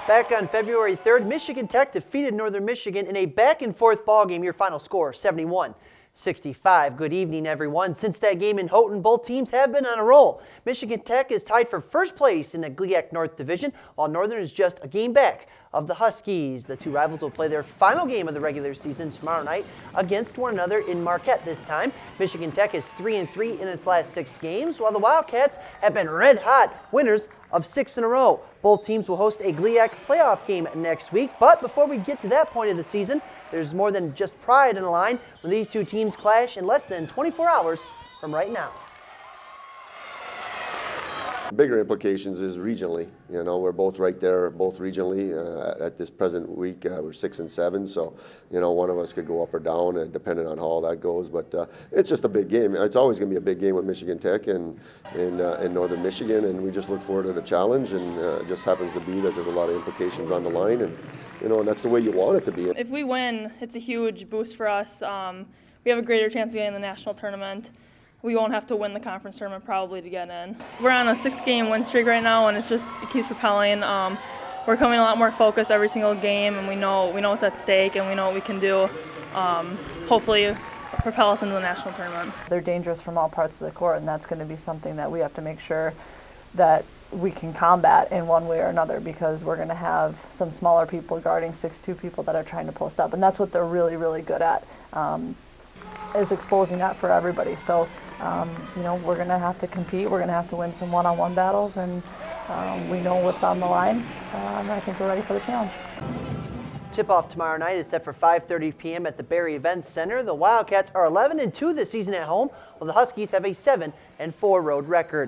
Back on February 3rd, Michigan Tech defeated Northern Michigan in a back-and-forth ball game. Your final score, 71-65. Good evening, everyone. Since that game in Houghton, both teams have been on a roll. Michigan Tech is tied for first place in the GLIAC North Division, while Northern is just a game back of the Huskies. The two rivals will play their final game of the regular season tomorrow night against one another in Marquette this time. Michigan Tech is 3-3 in its last 6 games, while the Wildcats have been red-hot winners of 6 in a row. Both teams will host a GLIAC playoff game next week, but before we get to that point of the season, there's more than just pride in the line when these two teams clash in less than 24 hours from right now. Bigger implications is regionally. You know, we're both right there, both regionally. At this present week, we're 6 and 7, so you know, one of us could go up or down, depending on how all that goes. But it's just a big game. It's always going to be a big game with Michigan Tech and in Northern Michigan, and we just look forward to the challenge. And it just happens to be that there's a lot of implications on the line, and you know, and that's the way you want it to be. If we win, it's a huge boost for us. We have a greater chance of getting in the national tournament. We won't have to win the conference tournament probably to get in. We're on a 6-game win streak right now, and it keeps propelling. We're coming a lot more focused every single game, and we know what's at stake, and we know what we can do. Hopefully, propel us into the national tournament. They're dangerous from all parts of the court, and that's going to be something that we have to make sure that we can combat in one way or another, because we're going to have some smaller people guarding 6'2" people that are trying to post up, and that's what they're really, really good at, is exposing that for everybody. So, you know, we're going to have to compete. We're going to have to win some one-on-one battles, and we know what's on the line, and I think we're ready for the challenge. Tip-off tomorrow night is set for 5:30 p.m. at the Barry Events Center. The Wildcats are 11-2 this season at home, while the Huskies have a 7-4 road record.